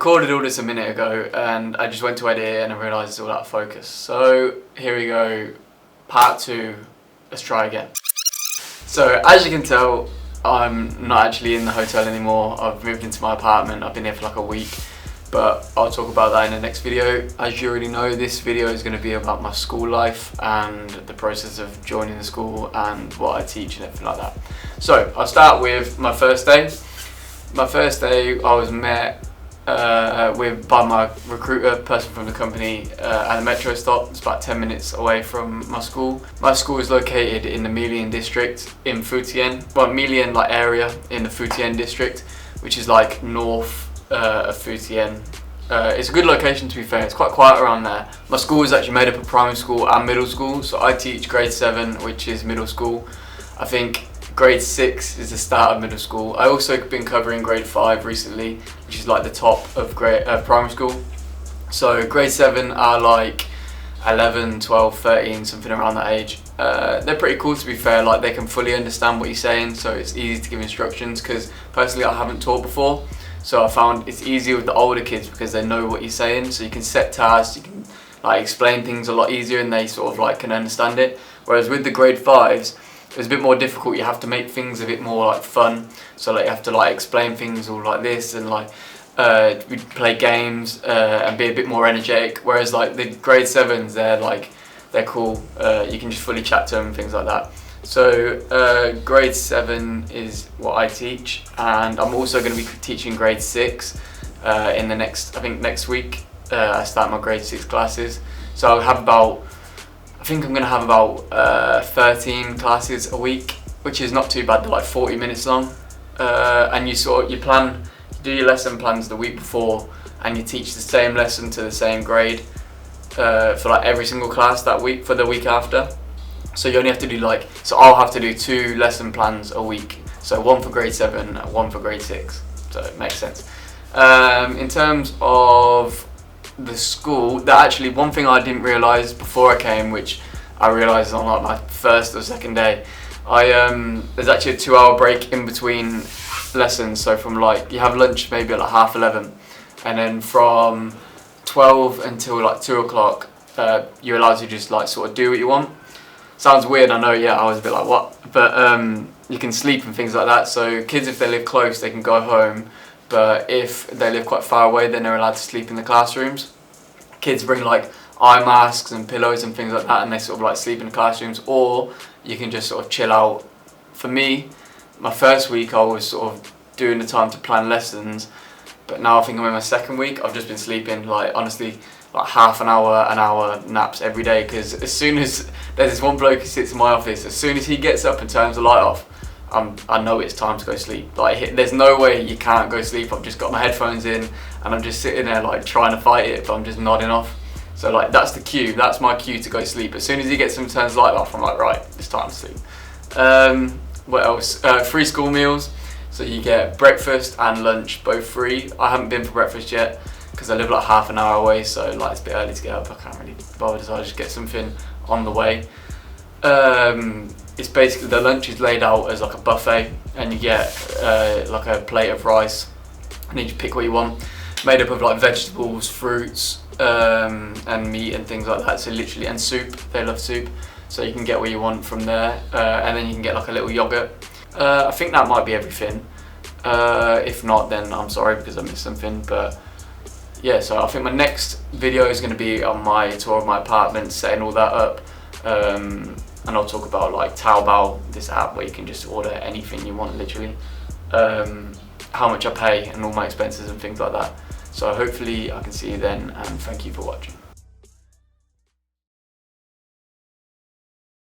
recorded all this a minute ago and I just went to edit it and I realised it's all out of focus. So here we go, part 2, let's try again. So as you can tell, I'm not actually in the hotel anymore. I've moved into my apartment. I've been here for like a week, but I'll talk about that in the next video. As you already know, this video is going to be about my school life and the process of joining the school and what I teach and everything like that. So I'll start with my first day. My first day I was met by my recruiter, person from the company, at a metro stop. It's about 10 minutes away from my school. My school is located in the Milian district in Futien. Well, Milian like area in the Futien district, which is like north of Futien. It's a good location, to be fair. It's quite quiet around there. My school is actually made up of primary school and middle school, so I teach grade 7, which is middle school. I think grade 6 is the start of middle school. I also been covering grade 5 recently, which is like the top of primary school. So grade 7 are like 11, 12, 13, something around that age. They're pretty cool, to be fair. Like, they can fully understand what you're saying, so it's easy to give instructions, because personally I haven't taught before. So I found it's easier with the older kids because they know what you're saying, so you can set tasks, you can like explain things a lot easier and they sort of like can understand it. Whereas with the grade 5s, it's a bit more difficult. You have to make things a bit more like fun, so like you have to like explain things all like this and like we play games and be a bit more energetic. Whereas like the grade 7s, they're cool. You can just fully chat to them and things like that. So grade 7 is what I teach, and I'm also going to be teaching grade 6 in the next week. I start my grade 6 classes, so I'll have I think I'm going to have about 13 classes a week, which is not too bad. They're like 40 minutes long, and you do your lesson plans the week before, and you teach the same lesson to the same grade for like every single class that week for the week after. So you only have to do so I'll have to do 2 lesson plans a week, so one for grade 7, one for grade 6, so it makes sense. In terms of the school, that actually one thing I didn't realise before I came, which I realised on like my first or second day, there's actually a 2-hour break in between lessons. So from like, you have lunch maybe at like 11:30, and then from 12 until like 2 o'clock you're allowed to just like sort of do what you want. Sounds weird, I know, yeah, I was a bit like, what? But you can sleep and things like that, so kids, if they live close, they can go home. But if they live quite far away, then they're allowed to sleep in the classrooms. Kids bring like eye masks and pillows and things like that, and they sort of like sleep in the classrooms, or you can just sort of chill out. For me, my first week I was sort of doing the time to plan lessons, but now I think I'm in my second week. I've just been sleeping, like honestly, like half an hour naps every day, because as soon as there's this one bloke who sits in my office, as soon as he gets up and turns the light off, I know it's time to go sleep. Like, there's no way you can't go sleep. I've just got my headphones in and I'm just sitting there like trying to fight it, but I'm just nodding off. So like, that's the cue, that's my cue to go sleep. As soon as he gets up and turns the light off, I'm like, right, it's time to sleep. What else? Free school meals. So you get breakfast and lunch, both free. I haven't been for breakfast yet because I live like half an hour away, so like it's a bit early to get up. I can't really bother, so I just get something on the way. It's basically, the lunch is laid out as like a buffet, and you get like a plate of rice, and you just pick what you want, made up of like vegetables, fruits, and meat and things like that. So literally, and soup, they love soup, so you can get what you want from there, and then you can get like a little yogurt. I think that might be everything. If not, then I'm sorry because I missed something, but yeah, so I think my next video is going to be on my tour of my apartment, setting all that up. And I'll talk about like Taobao, this app where you can just order anything you want, literally. How much I pay and all my expenses and things like that. So hopefully I can see you then, and thank you for watching.